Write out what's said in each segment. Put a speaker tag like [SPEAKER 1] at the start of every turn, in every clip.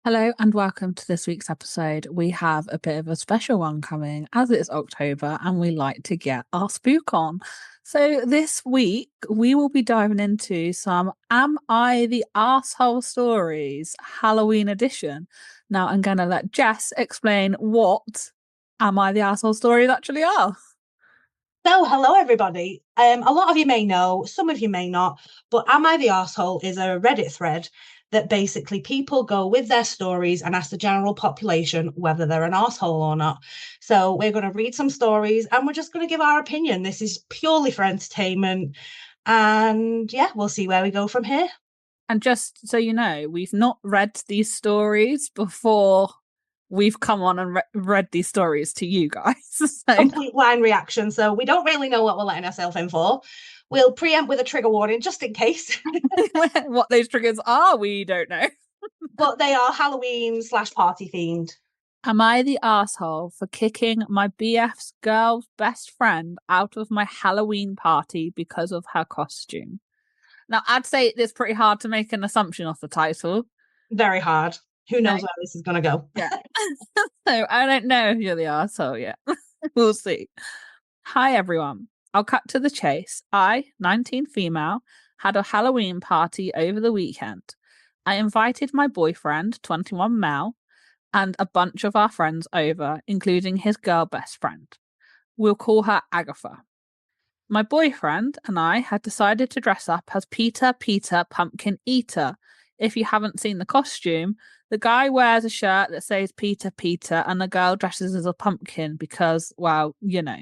[SPEAKER 1] Hello and welcome to this week's episode. We have a bit of a special one coming as it's October and we like to get our spook on. So this week we will be diving into some Am I the Arsehole stories Halloween edition. Now I'm going to let Jess explain what Am I the Arsehole stories actually are.
[SPEAKER 2] So, hello everybody. A lot of you may know, some of you may not, but Am I the Arsehole is a Reddit thread that basically people go with their stories and ask the general population whether they're an arsehole or not. So, we're going to read some stories and we're just going to give our opinion. This is purely for entertainment. And yeah, we'll see where we go from here.
[SPEAKER 1] And just so you know, we've not read these stories before we've come on and read these stories to you guys. So
[SPEAKER 2] Complete blind reaction. So, we don't really know what we're letting ourselves in for. We'll preempt with a trigger warning just in case.
[SPEAKER 1] what those triggers are, we don't know.
[SPEAKER 2] But they are Halloween/party themed.
[SPEAKER 1] Am I the asshole for kicking my BF's girl's best friend out of my Halloween party because of her costume? Now, I'd say it's pretty hard to make an assumption off the title.
[SPEAKER 2] Very hard. Who knows where this is going to go?
[SPEAKER 1] Yeah. So I don't know if you're the asshole yet. We'll see. Hi, everyone. I'll cut to the chase. I, 19 female, had a Halloween party over the weekend. I invited my boyfriend, 21 male, and a bunch of our friends over, including his girl best friend. We'll call her Agatha. My boyfriend and I had decided to dress up as Peter Pumpkin Eater. If you haven't seen the costume, the guy wears a shirt that says Peter, and the girl dresses as a pumpkin because, well, you know.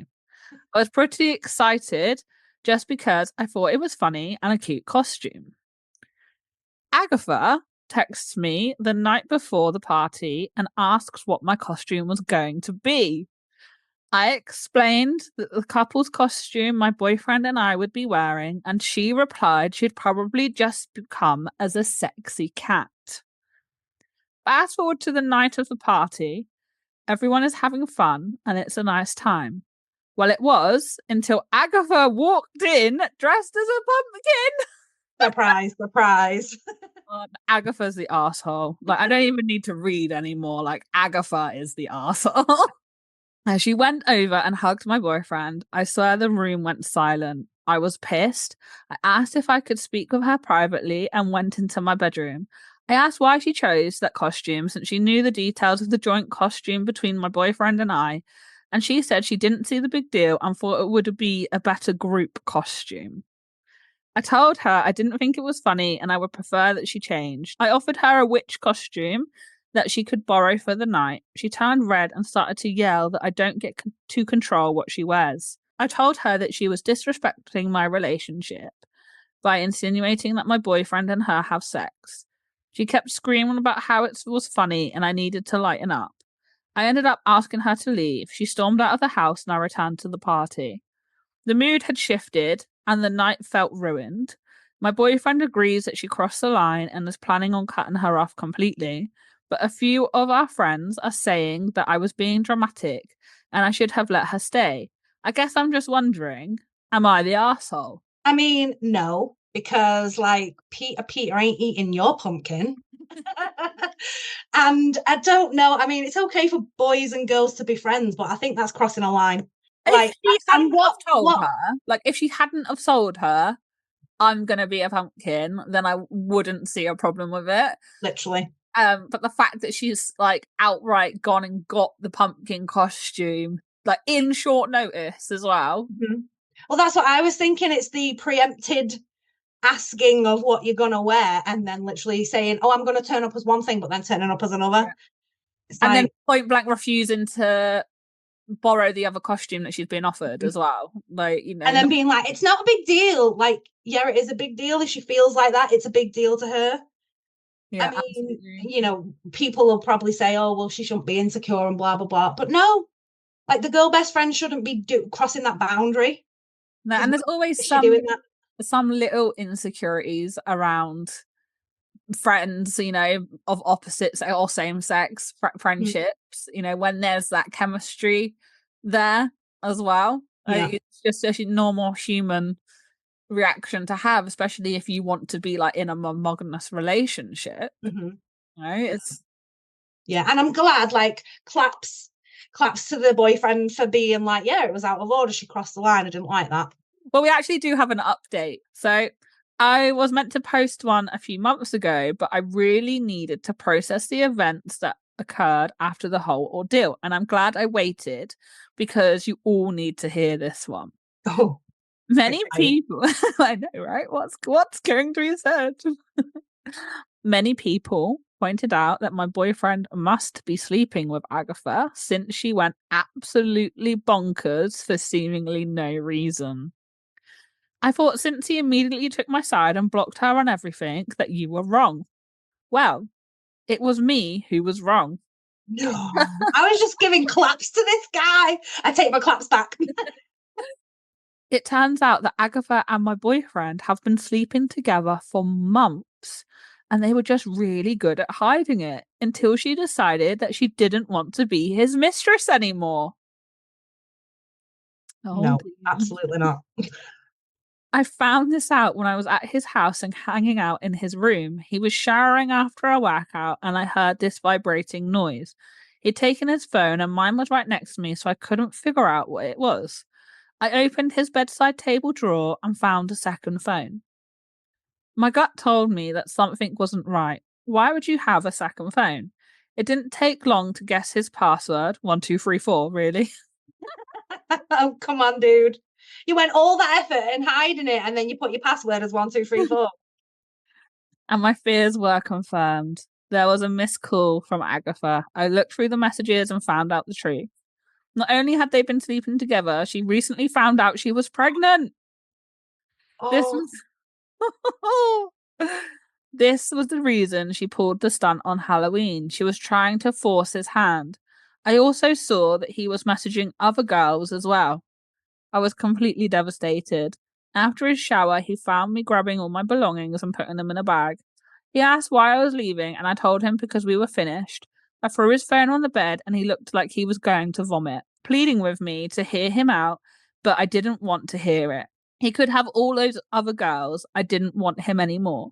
[SPEAKER 1] I was pretty excited just because I thought it was funny and a cute costume. Agatha texts me the night before the party and asks what my costume was going to be. I explained that the couple's costume my boyfriend and I would be wearing, and she replied she'd probably just come as a sexy cat. Fast forward to the night of the party. Everyone is having fun, and it's a nice time. Well, it was until Agatha walked in dressed as a pumpkin.
[SPEAKER 2] Surprise, surprise.
[SPEAKER 1] Agatha's the asshole. Like, I don't even need to read anymore. Like, Agatha is the asshole. As she went over and hugged my boyfriend, I swear the room went silent. I was pissed. I asked if I could speak with her privately and went into my bedroom. I asked why she chose that costume since she knew the details of the joint costume between my boyfriend and I, and she said she didn't see the big deal and thought it would be a better group costume. I told her I didn't think it was funny and I would prefer that she changed. I offered her a witch costume that she could borrow for the night. She turned red and started to yell that I don't get to control what she wears. I told her that she was disrespecting my relationship by insinuating that my boyfriend and her have sex. She kept screaming about how it was funny and I needed to lighten up. I ended up asking her to leave. She stormed out of the house and I returned to the party. The mood had shifted and the night felt ruined. My boyfriend agrees that she crossed the line and is planning on cutting her off completely, but a few of our friends are saying that I was being dramatic and I should have let her stay. I guess I'm just wondering, am I the arsehole?
[SPEAKER 2] I mean, no, because like Peter ain't eating your pumpkin. And I don't know. I mean, it's okay for boys and girls to be friends, but I think that's crossing a line.
[SPEAKER 1] If
[SPEAKER 2] Like,
[SPEAKER 1] she
[SPEAKER 2] and
[SPEAKER 1] hadn't have told
[SPEAKER 2] what,
[SPEAKER 1] her, like if she hadn't have told her, I'm gonna be a pumpkin, then I wouldn't see a problem with it.
[SPEAKER 2] literally.
[SPEAKER 1] But the fact that she's like outright gone and got the pumpkin costume, like in short notice as well.
[SPEAKER 2] Mhm. Well, that's what I was thinking. It's the preempted asking of what you're gonna wear, and then literally saying, "Oh, I'm gonna turn up as one thing," but then turning up as another.
[SPEAKER 1] Yeah.
[SPEAKER 2] It's
[SPEAKER 1] And then
[SPEAKER 2] like,
[SPEAKER 1] point blank refusing to borrow the other costume that she's been offered as well. Like, you know,
[SPEAKER 2] and then being like, "It's not a big deal." Like, yeah, it is a big deal. If she feels like that, it's a big deal to her. I
[SPEAKER 1] yeah,
[SPEAKER 2] mean,
[SPEAKER 1] absolutely.
[SPEAKER 2] people will probably say, "Oh, well, she shouldn't be insecure and blah blah blah." But no, like the girl best friend shouldn't be crossing that boundary.
[SPEAKER 1] No,
[SPEAKER 2] Because
[SPEAKER 1] and
[SPEAKER 2] why
[SPEAKER 1] there's always
[SPEAKER 2] is she doing that?
[SPEAKER 1] some little insecurities around friends, you know, of opposites or same sex
[SPEAKER 2] Mm,
[SPEAKER 1] friendships, you know, when there's that chemistry there as well.
[SPEAKER 2] yeah.
[SPEAKER 1] It's just a normal human reaction to have, especially if you want to be like in a monogamous relationship.
[SPEAKER 2] Hmm.
[SPEAKER 1] You know, it's
[SPEAKER 2] Yeah, and I'm glad, like, claps to the boyfriend for being like, yeah, it was out of order. She crossed the line. I didn't like that.
[SPEAKER 1] Well, we actually do have an update. So I was meant to post one a few months ago, but I really needed to process the events that occurred after the whole ordeal. And I'm glad I waited because you all need to hear this one.
[SPEAKER 2] Oh,
[SPEAKER 1] Many
[SPEAKER 2] excited.
[SPEAKER 1] people, I know, right? What's going through his head? Many people pointed out that my boyfriend must be sleeping with Agatha since she went absolutely bonkers for seemingly no reason. I thought since he immediately took my side and blocked her on everything, that you were wrong. Well, it was me who was wrong.
[SPEAKER 2] No, I was just giving claps to this guy. I take my claps back.
[SPEAKER 1] It turns out that Agatha and my boyfriend have been sleeping together for months, and they were just really good at hiding it until she decided that she didn't want to be his mistress anymore. Oh,
[SPEAKER 2] No,
[SPEAKER 1] dear.
[SPEAKER 2] absolutely not.
[SPEAKER 1] I found this out when I was at his house and hanging out in his room. He was showering after a workout, and I heard this vibrating noise. He'd taken his phone, and mine was right next to me, so I couldn't figure out what it was. I opened his bedside table drawer and found a second phone. My gut told me that something wasn't right. Why would you have a second phone? It didn't take long to guess his password 1234, really.
[SPEAKER 2] Oh, come on, dude. You went all that effort in hiding it, and then you put your password as 1234.
[SPEAKER 1] And my fears were confirmed. There was a missed call from Agatha. I looked through the messages and found out the truth. Not only had they been sleeping together, she recently found out she was pregnant. This
[SPEAKER 2] Oh,
[SPEAKER 1] was this was the reason she pulled the stunt on Halloween. She was trying to force his hand. I also saw that he was messaging other girls as well. I was completely devastated. After his shower, he found me grabbing all my belongings and putting them in a bag. He asked why I was leaving, and I told him because we were finished. I threw his phone on the bed, and he looked like he was going to vomit, pleading with me to hear him out, but I didn't want to hear it. He could have all those other girls. I didn't want him anymore.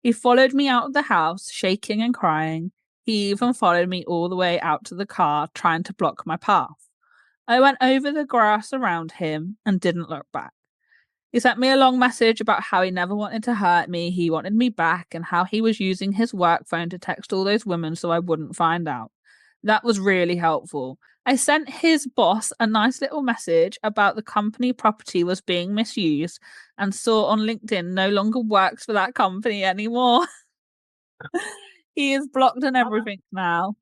[SPEAKER 1] He followed me out of the house, shaking and crying. He even followed me all the way out to the car, trying to block my path. I went over the grass around him and didn't look back. He sent me a long message about how he never wanted to hurt me, he wanted me back, and how he was using his work phone to text all those women so I wouldn't find out. That was really helpful. I sent his boss a nice little message about the company property was being misused and saw on LinkedIn no longer works for that company anymore. He is blocked and everything now.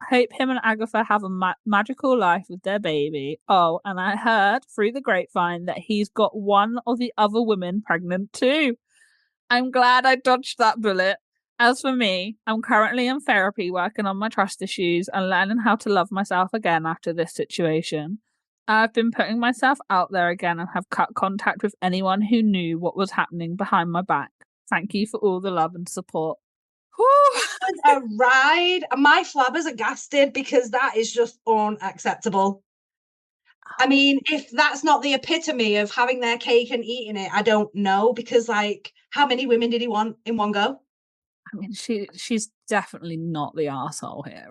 [SPEAKER 1] Hope him and Agatha have a magical life with their baby. Oh, and I heard through the grapevine that he's got one of the other women pregnant too. I'm glad I dodged that bullet. As for me, I'm currently in therapy working on my trust issues and learning how to love myself again after this situation. I've been putting myself out there again and have cut contact with anyone who knew what was happening behind my back. Thank you for all the love and support. Whew.
[SPEAKER 2] was a ride. My flabbers are gasted because that is just unacceptable. I mean, if that's not the epitome of having their cake and eating it, I don't know. Because, like, how many women did he want in one go?
[SPEAKER 1] I mean, she's definitely not the arsehole here.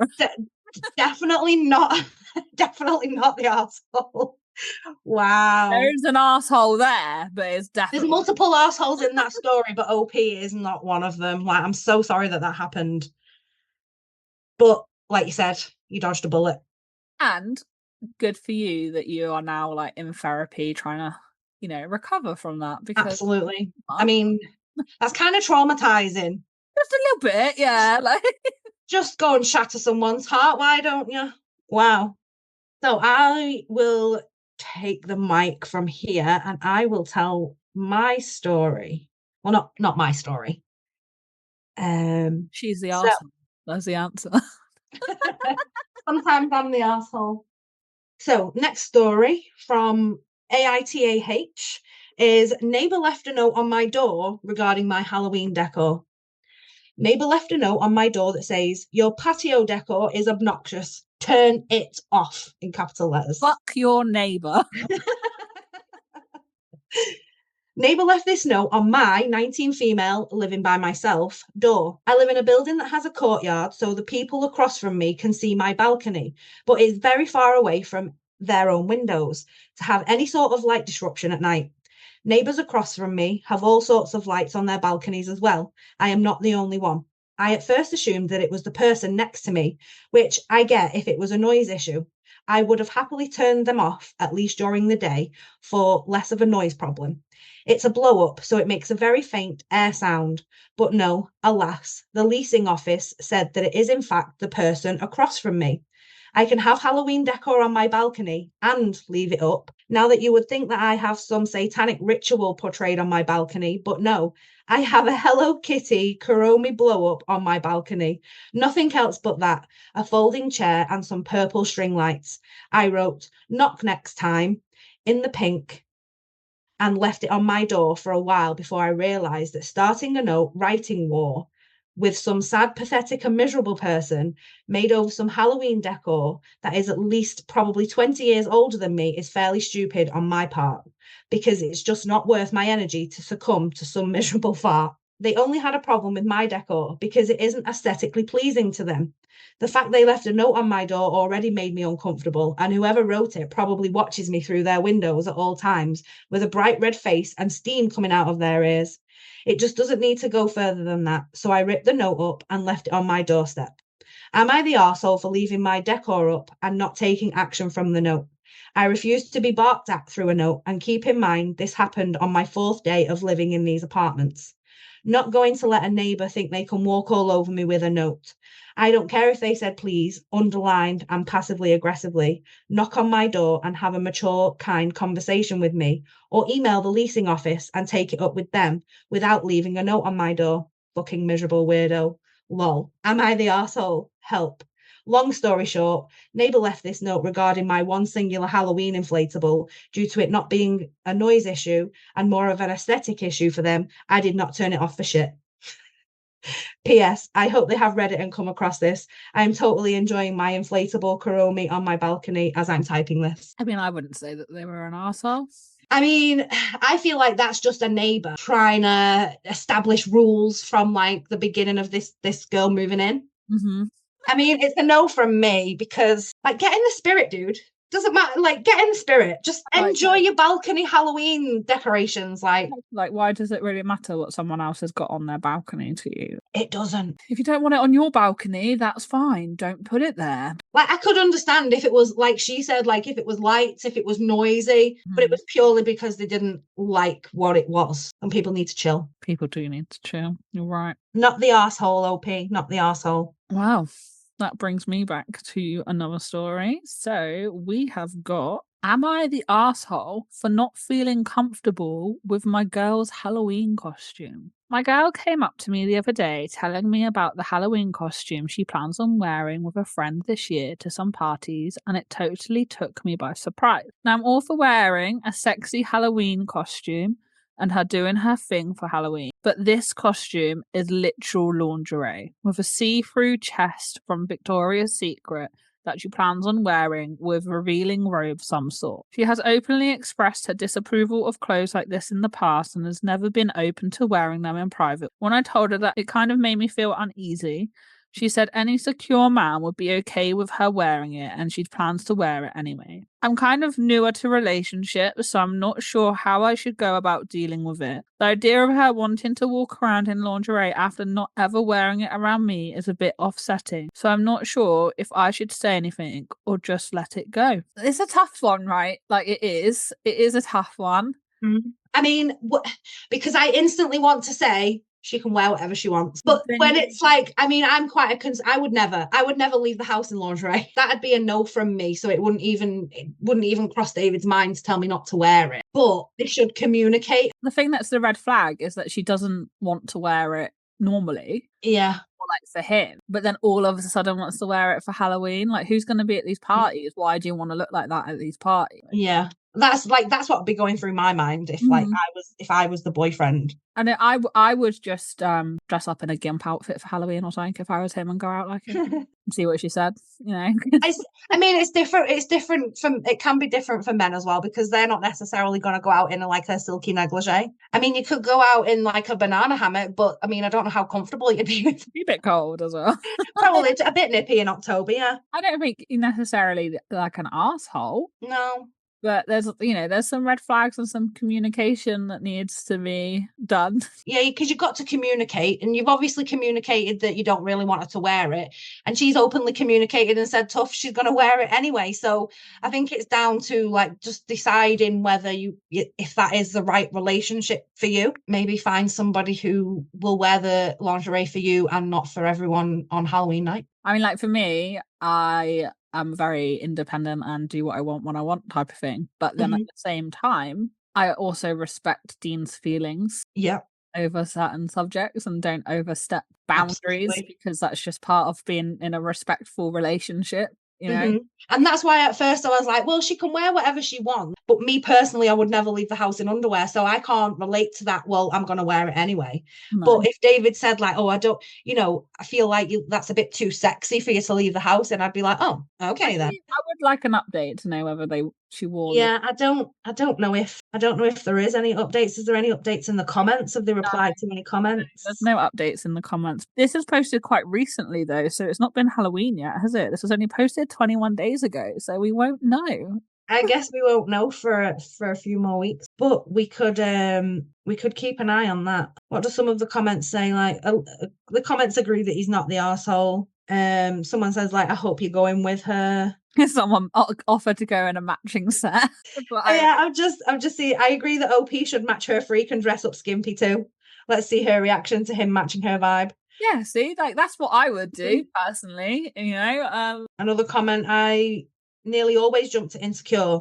[SPEAKER 2] Definitely not. Definitely not the arsehole. Wow.
[SPEAKER 1] There's an arsehole there, but it's
[SPEAKER 2] There's
[SPEAKER 1] definitely
[SPEAKER 2] multiple assholes in that story, but OP is not one of them. Like, I'm so sorry that that happened. But like you said, you dodged a bullet.
[SPEAKER 1] and good for you that you are now like in therapy trying to, recover from that because
[SPEAKER 2] Absolutely. I mean, that's kind of traumatizing.
[SPEAKER 1] just a little bit, yeah. Like
[SPEAKER 2] Just go and shatter someone's heart, why don't you? Wow. So I will take the mic from here and I will tell my story. Well, not my story.
[SPEAKER 1] she's the
[SPEAKER 2] So
[SPEAKER 1] arsehole. That's the answer.
[SPEAKER 2] sometimes I'm the asshole. So next story from AITA is neighbor left a note on my door regarding my Halloween decor. Neighbor left a note on my door that says, "Your patio decor is obnoxious. Turn it off," in capital letters.
[SPEAKER 1] Fuck your neighbor.
[SPEAKER 2] Neighbour left this note on my 19 female living by myself door. I live in a building that has a courtyard, so the people across from me can see my balcony, but it's very far away from their own windows to have any sort of light disruption at night. Neighbours across from me have all sorts of lights on their balconies as well. I am not the only one. I at first assumed that it was the person next to me, which I get if it was a noise issue. I would have happily turned them off, at least during the day, for less of a noise problem. It's a blow up, so it makes a very faint air sound. But no, alas, the leasing office said that it is in fact the person across from me. I can have Halloween decor on my balcony and leave it up. Now that you would think that I have some satanic ritual portrayed on my balcony, but no, I have a Hello Kitty Kuromi blow up on my balcony. Nothing else but that, a folding chair and some purple string lights. I wrote, knock next time, in the pink, and left it on my door for a while before I realised that starting a note writing war with some sad, pathetic, and miserable person made over some Halloween decor that is at least probably 20 years older than me is fairly stupid on my part, because it's just not worth my energy to succumb to some miserable fart. They only had a problem with my decor because it isn't aesthetically pleasing to them. The fact they left a note on my door already made me uncomfortable, and whoever wrote it probably watches me through their windows at all times with a bright red face and steam coming out of their ears. It just doesn't need to go further than that, so I ripped the note up and left it on my doorstep. Am I the arsehole for leaving my decor up and not taking action from the note? I refuse to be barked at through a note, and keep in mind this happened on my 4th day of living in these apartments. Not going to let a neighbour think they can walk all over me with a note. I don't care if they said please, underlined and passively aggressively, knock on my door and have a mature, kind conversation with me, or email the leasing office and take it up with them without leaving a note on my door. Fucking miserable weirdo. Lol. Am I the arsehole? Help. Long story short, neighbour left this note regarding my one singular Halloween inflatable due to it not being a noise issue and more of an aesthetic issue for them. I did not turn it off for shit. P.S. I hope they have read it and come across this. I am totally enjoying my inflatable Kuromi on my balcony as I'm typing this.
[SPEAKER 1] I mean, I wouldn't say that they were an arsehole.
[SPEAKER 2] I mean, I feel like that's just a neighbour trying to establish rules from like the beginning of this girl moving in.
[SPEAKER 1] Mm-hmm.
[SPEAKER 2] I mean, it's a no from me because, like, get in the spirit, dude. Doesn't matter. Like, get in the spirit. Just enjoy your balcony Halloween decorations. Like,
[SPEAKER 1] why does it really matter what someone else has got on their balcony to you?
[SPEAKER 2] It doesn't.
[SPEAKER 1] If you don't want it on your balcony, that's fine. Don't put it there.
[SPEAKER 2] Like, I could understand if it was, like she said, like, if it was lights, if it was noisy, but it was purely because they didn't like what it was. And people need to chill.
[SPEAKER 1] People do need to chill. You're right.
[SPEAKER 2] Not the arsehole, OP. Not the arsehole.
[SPEAKER 1] Wow. That brings me back to another story. So we have got, am I the arsehole for not feeling comfortable with my girl's Halloween costume? My girl came up to me the other day telling me about the Halloween costume she plans on wearing with a friend this year to some parties, and it totally took me by surprise. Now, I'm all for wearing a sexy Halloween costume and her doing her thing for Halloween, but this costume is literal lingerie with a see-through chest from Victoria's Secret that she plans on wearing with revealing robe of some sort. She has openly expressed her disapproval of clothes like this in the past and has never been open to wearing them in private. When I told her that, it kind of made me feel uneasy. She said any secure man would be okay with her wearing it and she plans to wear it anyway. I'm kind of newer to relationships, so I'm not sure how I should go about dealing with it. The idea of her wanting to walk around in lingerie after not ever wearing it around me is a bit offsetting, so I'm not sure if I should say anything or just let it go. It's a tough one, right? Like, it is a tough one.
[SPEAKER 2] I mean, because I instantly want to say she can wear whatever she wants. But when it's like, I mean, I'm quite I would never leave the house in lingerie. That'd be a no from me. So it wouldn't even cross David's mind to tell me not to wear it. But they should communicate.
[SPEAKER 1] The thing that's the red flag is that she doesn't want to wear it normally.
[SPEAKER 2] Yeah.
[SPEAKER 1] Or like for him, but then all of a sudden wants to wear it for Halloween. Like, who's going to be at these parties? Why do you want to look like that at these parties?
[SPEAKER 2] Yeah. That's what would be going through my mind if I was the boyfriend.
[SPEAKER 1] And I would just dress up in a gimp outfit for Halloween or something if I was him and go out like it and see what she said, you know.
[SPEAKER 2] I mean, it's different. It can be different for men as well, because they're not necessarily going to go out in like a silky negligee. I mean, you could go out in like a banana hammock, but I mean, I don't know how comfortable you'd be.
[SPEAKER 1] It'd be a bit cold as well.
[SPEAKER 2] Probably a bit nippy in October, yeah.
[SPEAKER 1] I don't think you're necessarily like an arsehole.
[SPEAKER 2] No.
[SPEAKER 1] But there's some red flags and some communication that needs to be done.
[SPEAKER 2] Yeah, because you've got to communicate, and you've obviously communicated that you don't really want her to wear it. And she's openly communicated and said tough, she's going to wear it anyway. So I think it's down to like just deciding whether if that is the right relationship for you. Maybe find somebody who will wear the lingerie for you and not for everyone on Halloween night.
[SPEAKER 1] I mean, like for me, I'm very independent and do what I want when I want type of thing. But then at the same time, I also respect Dean's feelings over certain subjects and don't overstep boundaries because that's just part of being in a respectful relationship. You know?
[SPEAKER 2] And that's why at first I was like, well, she can wear whatever she wants. But me personally, I would never leave the house in underwear. So I can't relate to that. Well, I'm going to wear it anyway. No. But if David said like, oh, I don't, I feel like that's a bit too sexy for you to leave the house. And I'd be like, oh, okay then.
[SPEAKER 1] I would like an update to know whether she wore
[SPEAKER 2] it. I don't know if there is any updates. Is there any updates in the comments? Have they replied to any comments?
[SPEAKER 1] There's no updates in the comments. This is posted quite recently though, so it's not been Halloween yet, has it? This was only posted 21 days ago, so we won't know.
[SPEAKER 2] I guess we won't know for a few more weeks, but we could keep an eye on that. What do some of the comments say? Like the comments agree that he's not the arsehole. Someone says like, I hope you're going with her.
[SPEAKER 1] Someone offered to go in a matching set.
[SPEAKER 2] I'm just see. I agree that OP should match her freak and dress up skimpy too. Let's see her reaction to him matching her vibe.
[SPEAKER 1] Yeah, see, like that's what I would do personally.
[SPEAKER 2] Another comment: I nearly always jump to insecure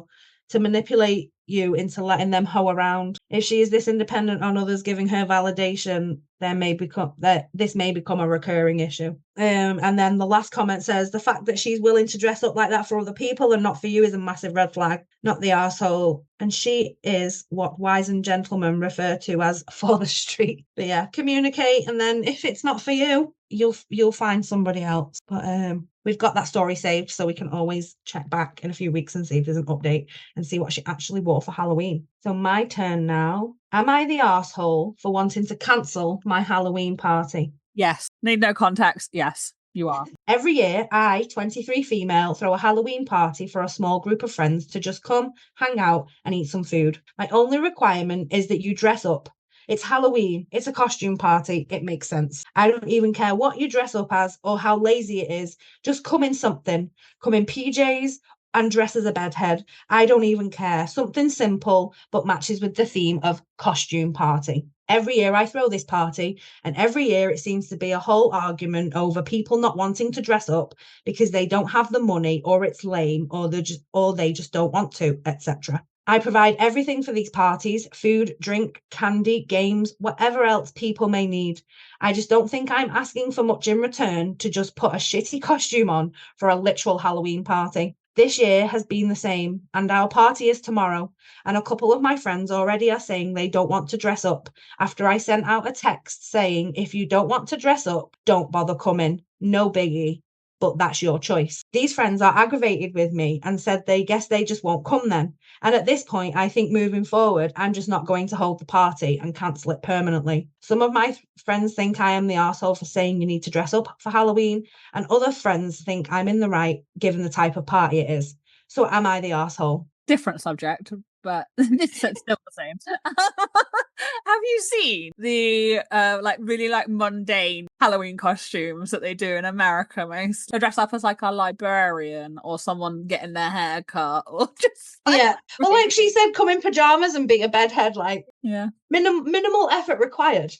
[SPEAKER 2] to manipulate you into letting them hoe around. If she is this independent on others giving her validation, this may become a recurring issue. And then the last comment says the fact that she's willing to dress up like that for other people and not for you is a massive red flag. Not the arsehole. And she is what wise and gentlemen refer to as for the street. But yeah, communicate, and then if it's not for you, you'll find somebody else. But we've got that story saved, so we can always check back in a few weeks and see if there's an update and see what she actually wore for Halloween. So my turn now. Am I the arsehole for wanting to cancel my Halloween party?
[SPEAKER 1] Yes. Need no context. Yes, you are.
[SPEAKER 2] Every year, I, 23 female, throw a Halloween party for a small group of friends to just come, hang out, and eat some food. My only requirement is that you dress up. It's Halloween. It's a costume party. It makes sense. I don't even care what you dress up as or how lazy it is. Just come in something. Come in PJs and dress as a bedhead. I don't even care. Something simple, but matches with the theme of costume party. Every year I throw this party, and every year it seems to be a whole argument over people not wanting to dress up because they don't have the money, or it's lame, or they just don't want to, etc. I provide everything for these parties: food, drink, candy, games, whatever else people may need. I just don't think I'm asking for much in return to just put a shitty costume on for a literal Halloween party. This year has been the same, and our party is tomorrow, and a couple of my friends already are saying they don't want to dress up after I sent out a text saying, if you don't want to dress up, don't bother coming. No biggie, but that's your choice. These friends are aggravated with me and said they guess they just won't come then. And at this point, I think moving forward, I'm just not going to hold the party and cancel it permanently. Some of my friends think I am the arsehole for saying you need to dress up for Halloween, and other friends think I'm in the right given the type of party it is. So am I the arsehole?
[SPEAKER 1] Different subject, but it's still the same. Have you seen the really mundane Halloween costumes that they do in America? Most they dress up as like a librarian or someone getting their hair cut, or just
[SPEAKER 2] well, like she said, come in pajamas and be a bedhead. Like minimal effort required.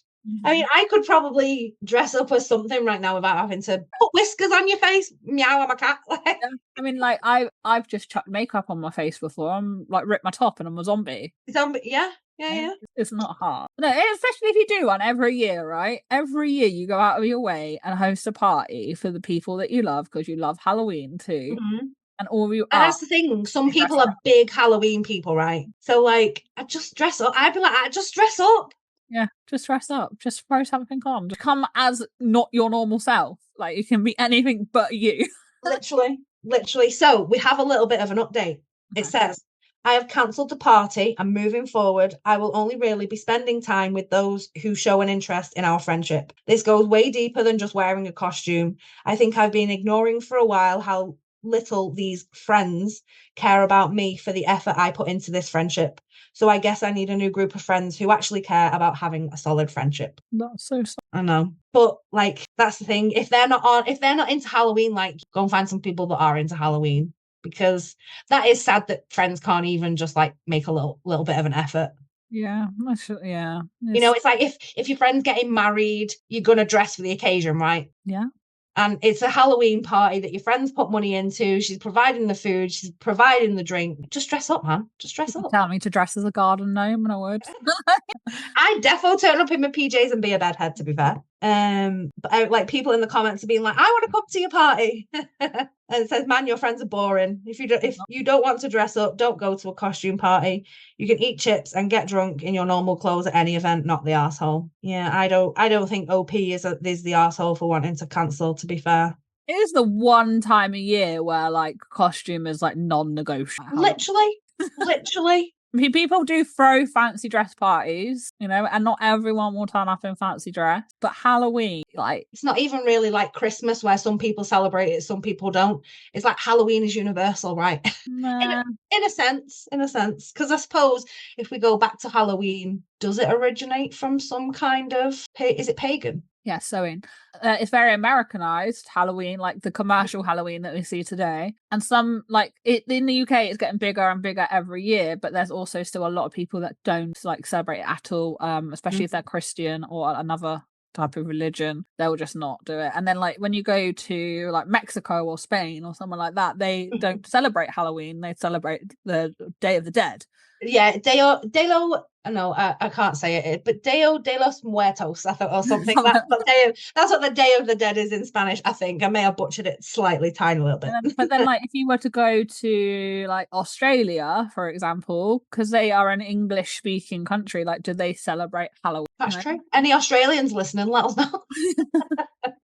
[SPEAKER 2] I mean, I could probably dress up as something right now without having to put whiskers on your face. Meow, I'm a cat.
[SPEAKER 1] I mean, like I've just chucked makeup on my face before. I'm like ripped my top and I'm a zombie.
[SPEAKER 2] Yeah. Yeah.
[SPEAKER 1] It's not hard. No, especially if you do one every year, right? Every year you go out of your way and host a party for the people that you love because you love Halloween too.
[SPEAKER 2] Mm-hmm.
[SPEAKER 1] And all you
[SPEAKER 2] And
[SPEAKER 1] are.
[SPEAKER 2] that's the thing. Some
[SPEAKER 1] They dress
[SPEAKER 2] people are
[SPEAKER 1] up.
[SPEAKER 2] big Halloween people, right? So like, I just dress up. I'd be like, I just dress up.
[SPEAKER 1] Yeah, just dress up. Just throw something on. Just come as not your normal self. Like you can be anything but you.
[SPEAKER 2] Literally. So we have a little bit of an update. It
[SPEAKER 1] Okay.
[SPEAKER 2] says, I have cancelled the party and moving forward, I will only really be spending time with those who show an interest in our friendship. This goes way deeper than just wearing a costume. I think I've been ignoring for a while how little these friends care about me for the effort I put into this friendship. So I guess I need a new group of friends who actually care about having a solid friendship.
[SPEAKER 1] That's so sad.
[SPEAKER 2] I know. But like that's the thing. If they're not into Halloween, like go and find some people that are into Halloween. Because that is sad that friends can't even just like make a little bit of an effort.
[SPEAKER 1] Yeah, yeah.
[SPEAKER 2] You know, it's like if your friend's getting married, you're gonna dress for the occasion, right?
[SPEAKER 1] Yeah.
[SPEAKER 2] And it's a Halloween party that your friends put money into. She's providing the food, she's providing the drink. Just dress up, man. Just dress up.
[SPEAKER 1] Tell me to dress as a garden gnome and I would.
[SPEAKER 2] I'd defo turn up in my PJs and be a bedhead, to be fair. But like people in the comments are being like, I want to come to your party. And it says, man, your friends are boring. If you don't want to dress up, don't go to a costume party. You can eat chips and get drunk in your normal clothes at any event, not the arsehole. Yeah, I don't think OP is the arsehole for wanting to cancel, to be fair.
[SPEAKER 1] It is the one time a year where like costume is like non-negotiable.
[SPEAKER 2] Literally.
[SPEAKER 1] I mean, people do throw fancy dress parties, you know, and not everyone will turn up in fancy dress. But Halloween, like,
[SPEAKER 2] it's not even really like Christmas where some people celebrate it, some people don't. It's like Halloween is universal, right?
[SPEAKER 1] nah.
[SPEAKER 2] In a sense. Because I suppose if we go back to Halloween, does it originate from some kind of, is it pagan?
[SPEAKER 1] Yeah, sewing. It's very Americanized Halloween, like the commercial Halloween that we see today. And some, like it in the UK, it's getting bigger and bigger every year. But there's also still a lot of people that don't like celebrate it at all, especially if they're Christian or another type of religion. They'll just not do it. And then, like when you go to like Mexico or Spain or somewhere like that, they don't celebrate Halloween. They celebrate the Day of the Dead.
[SPEAKER 2] Yeah, no, I can't say it, but Deo de los Muertos, I thought, or something. That's what the Day of the Dead is in Spanish, I think. I may have butchered it slightly, tiny little bit.
[SPEAKER 1] But then, like, if you were to go to like Australia, for example, because they are an English-speaking country, like, do they celebrate Halloween?
[SPEAKER 2] That's true. Any Australians listening, let us know.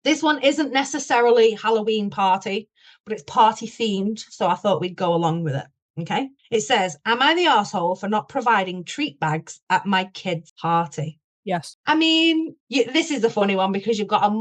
[SPEAKER 2] This one isn't necessarily Halloween party, but it's party themed, so I thought we'd go along with it. Okay. It says, am I the arsehole for not providing treat bags at my kid's party?
[SPEAKER 1] Yes.
[SPEAKER 2] I mean, this is a funny one because you've got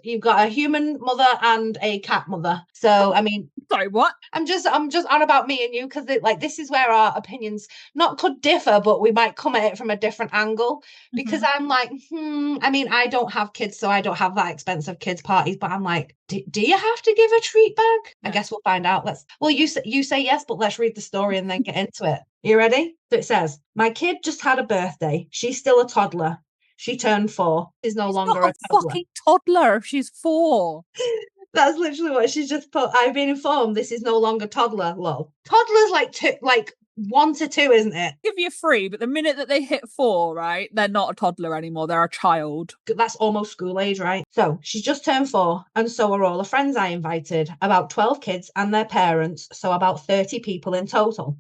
[SPEAKER 2] you've got a human mother and a cat mother. So, I mean,
[SPEAKER 1] sorry, what?
[SPEAKER 2] I'm just on about me and you because this is where our opinions not could differ, but we might come at it from a different angle because I'm like, I mean, I don't have kids, so I don't have that expensive kids parties, but I'm like, do you have to give a treat bag? Yeah. I guess we'll find out. You say yes, but let's read the story and then get into it. You ready? So it says, my kid just had a birthday. She's still a toddler. She turned 4. She's no longer
[SPEAKER 1] not a
[SPEAKER 2] toddler.
[SPEAKER 1] Fucking toddler if she's 4.
[SPEAKER 2] That's literally what she's just put. I've been informed this is no longer toddler. Lol. Toddler's like 1 to 2, isn't it?
[SPEAKER 1] Give you 3, but the minute that they hit 4, right, they're not a toddler anymore. They're a child.
[SPEAKER 2] That's almost school age, right? So she's just turned 4, and so are all the friends I invited. About 12 kids and their parents, so about 30 people in total.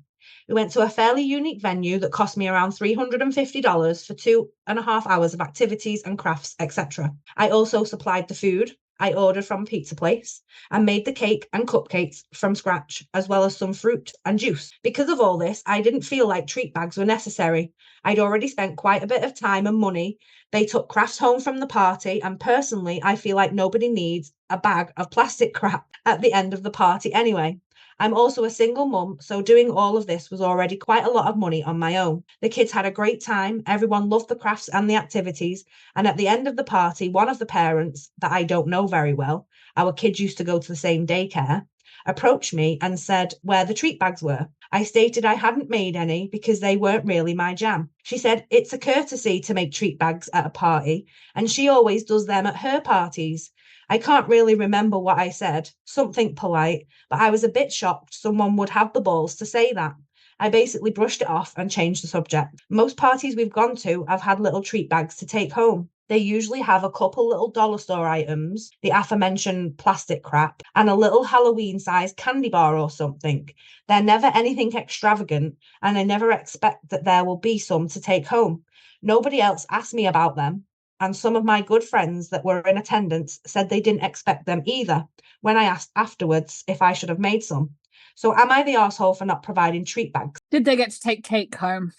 [SPEAKER 2] We went to a fairly unique venue that cost me around $350 for 2.5 hours of activities and crafts, etc. I also supplied the food I ordered from a pizza place and made the cake and cupcakes from scratch, as well as some fruit and juice. Because of all this, I didn't feel like treat bags were necessary. I'd already spent quite a bit of time and money. They took crafts home from the party, and personally, I feel like nobody needs a bag of plastic crap at the end of the party anyway. I'm also a single mum, so doing all of this was already quite a lot of money on my own. The kids had a great time, everyone loved the crafts and the activities, and at the end of the party, one of the parents, that I don't know very well, our kids used to go to the same daycare, approached me and said where the treat bags were. I stated I hadn't made any because they weren't really my jam. She said it's a courtesy to make treat bags at a party, and she always does them at her parties. I can't really remember what I said, something polite, but I was a bit shocked someone would have the balls to say that. I basically brushed it off and changed the subject. Most parties we've gone to have had little treat bags to take home. They usually have a couple little dollar store items, the aforementioned plastic crap, and a little Halloween-sized candy bar or something. They're never anything extravagant, and I never expect that there will be some to take home. Nobody else asked me about them, and some of my good friends that were in attendance said they didn't expect them either when I asked afterwards if I should have made some. So am I the arsehole for not providing treat bags?
[SPEAKER 1] Did they get to take cake home?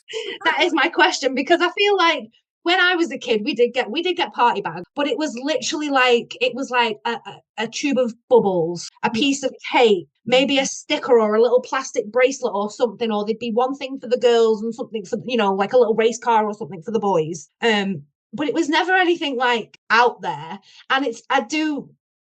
[SPEAKER 2] That is my question, because I feel like when I was a kid, we did get party bags, but it was literally like a tube of bubbles, a piece of cake, maybe a sticker or a little plastic bracelet or something, or there'd be one thing for the girls and something for, you know, like a little race car or something for the boys. But it was never anything like out there. And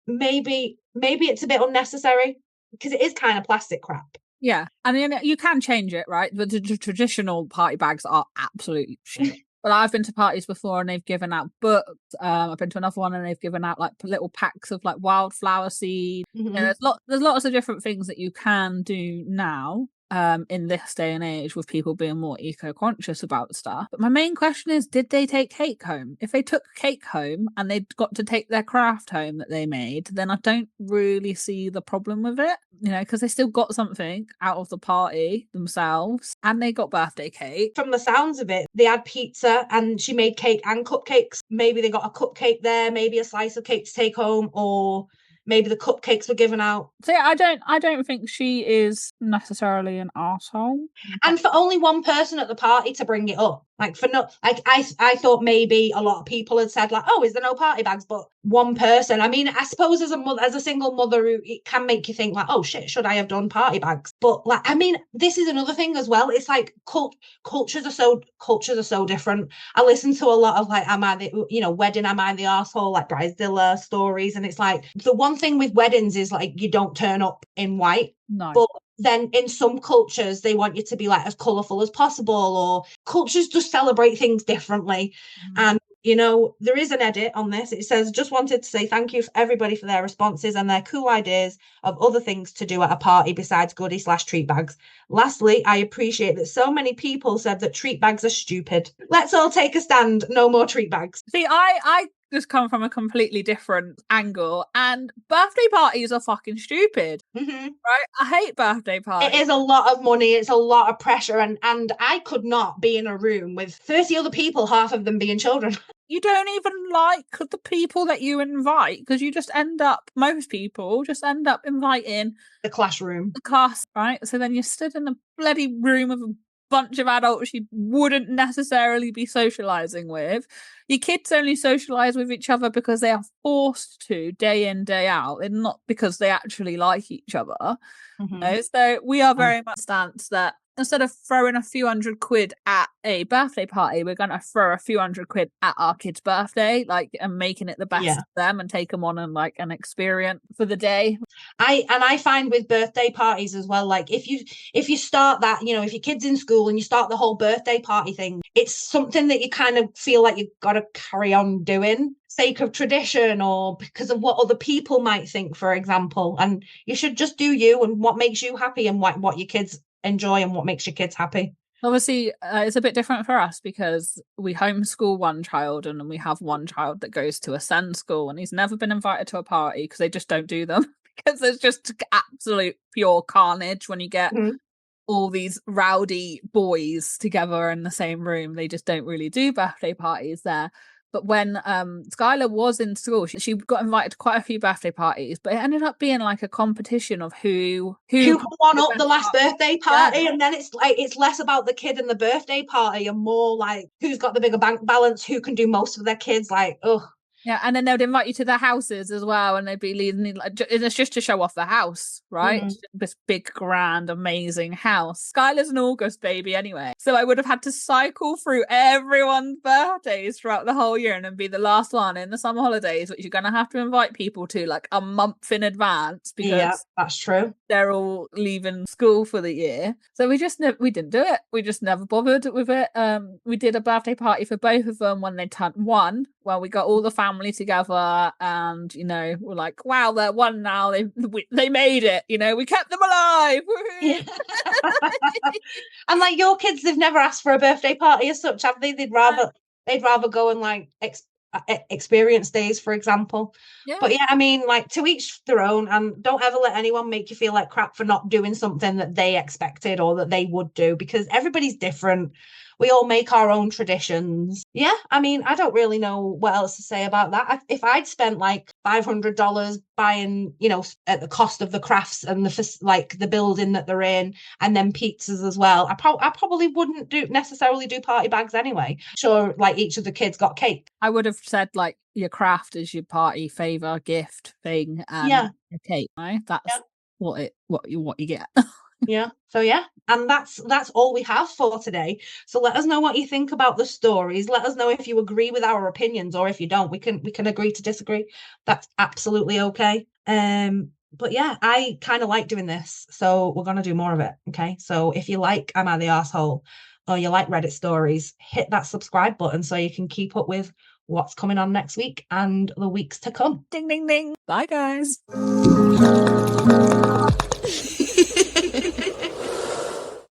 [SPEAKER 2] maybe it's a bit unnecessary because it is kind of plastic crap.
[SPEAKER 1] Yeah, and then you can change it, right? But the traditional party bags are absolutely shit. But I've been to parties before and they've given out books. I've been to another one and they've given out like little packs of like wildflower seed.
[SPEAKER 2] Mm-hmm.
[SPEAKER 1] You know, there's lots of different things that you can do now. In this day and age with people being more eco-conscious about stuff. But my main question is, did they take cake home? If they took cake home and they'd got to take their craft home that they made, then I don't really see the problem with it, you know, because they still got something out of the party themselves and they got birthday cake.
[SPEAKER 2] From the sounds of it, they had pizza and she made cake and cupcakes. Maybe they got a cupcake there, maybe a slice of cake to take home, or maybe the cupcakes were given out.
[SPEAKER 1] So yeah, I don't think she is necessarily an arsehole.
[SPEAKER 2] And for only one person at the party to bring it up. Like I thought maybe a lot of people had said like, oh, is there no party bags? But one person. I mean, I suppose as a single mother, it can make you think like, oh shit, should I have done party bags? But like, I mean, this is another thing as well. It's like cultures are so different. I listen to a lot of like, wedding, am I the arsehole? Like bridezilla stories, and it's like the one thing with weddings is like you don't turn up in white.
[SPEAKER 1] No.
[SPEAKER 2] But then in some cultures, they want you to be like as colourful as possible, or cultures just celebrate things differently. And, you know, there is an edit on this. It says, just wanted to say thank you for everybody for their responses and their cool ideas of other things to do at a party besides goodie/treat bags. Lastly, I appreciate that so many people said that treat bags are stupid. Let's all take a stand. No more treat bags.
[SPEAKER 1] See, I just come from a completely different angle, and birthday parties are fucking stupid.
[SPEAKER 2] Mm-hmm.
[SPEAKER 1] Right? I hate birthday parties.
[SPEAKER 2] It is a lot of money, it's a lot of pressure, and I could not be in a room with 30 other people, half of them being children.
[SPEAKER 1] You don't even like the people that you invite, because most people just end up inviting
[SPEAKER 2] the classroom.
[SPEAKER 1] The class, right? So then you're stood in a bloody room of a bunch of adults you wouldn't necessarily be socializing with. Your kids only socialize with each other because they are forced to day in, day out, and not because they actually like each other.
[SPEAKER 2] Mm-hmm.
[SPEAKER 1] You know? So we are very much stance that instead of throwing a few £100 at a birthday party, we're going to throw a few £100 at our kid's birthday, like, and making it the best of them and take them on and like an experience for the day.
[SPEAKER 2] I find with birthday parties as well, like if you start that, you know, if your kid's in school and you start the whole birthday party thing, it's something that you kind of feel like you've got to carry on doing, sake of tradition or because of what other people might think, for example. And you should just do you and what makes you happy and what your kids enjoy and what makes your kids happy.
[SPEAKER 1] Obviously, it's a bit different for us because we homeschool one child and we have one child that goes to a SEND school, and he's never been invited to a party because they just don't do them, because there's just absolute pure carnage when you get all these rowdy boys together in the same room. They just don't really do birthday parties there. But when Skylar was in school, she got invited to quite a few birthday parties, but it ended up being like a competition of who
[SPEAKER 2] can one up the last birthday party. Yeah. And then it's like it's less about the kid and the birthday party and more like who's got the bigger bank balance, who can do most of their kids. Like, ugh.
[SPEAKER 1] Yeah, and then they'd invite you to their houses as well, and they'd be leading, like, it's just to show off the house, right? This big, grand, amazing house. Skylar's an August baby anyway, so I would have had to cycle through everyone's birthdays throughout the whole year and then be the last one in the summer holidays, which you're going to have to invite people to like a month in advance because
[SPEAKER 2] that's true.
[SPEAKER 1] They're all leaving school for the year. So we didn't do it. We just never bothered with it. We did a birthday party for both of them when they turned one, well, we got all the family together, and we're like, wow, they're one now. They made it. We kept them alive.
[SPEAKER 2] Yeah. And like your kids, they've never asked for a birthday party as such, have they? They'd rather go and like experience days, for example.
[SPEAKER 1] Yeah.
[SPEAKER 2] But yeah, I mean, like, to each their own, and don't ever let anyone make you feel like crap for not doing something that they expected or that they would do, because everybody's different. We all make our own traditions. Yeah, I mean, I don't really know what else to say about that. If I'd spent like $500 buying, at the cost of the crafts and the building that they're in, and then pizzas as well, I probably wouldn't necessarily do party bags anyway. Sure, like each of the kids got cake.
[SPEAKER 1] I would have said like your craft is your party favor gift thing, and a cake. Right? That's what you get.
[SPEAKER 2] Yeah. So yeah, and that's all we have for today. So let us know what you think about the stories. Let us know if you agree with our opinions, or if you don't, we can agree to disagree. That's absolutely okay. But yeah, I kind of like doing this, so we're gonna do more of it. Okay. So if you like Am I the Arsehole, or you like Reddit stories, hit that subscribe button so you can keep up with what's coming on next week and the weeks to come.
[SPEAKER 1] Ding ding ding. Bye guys.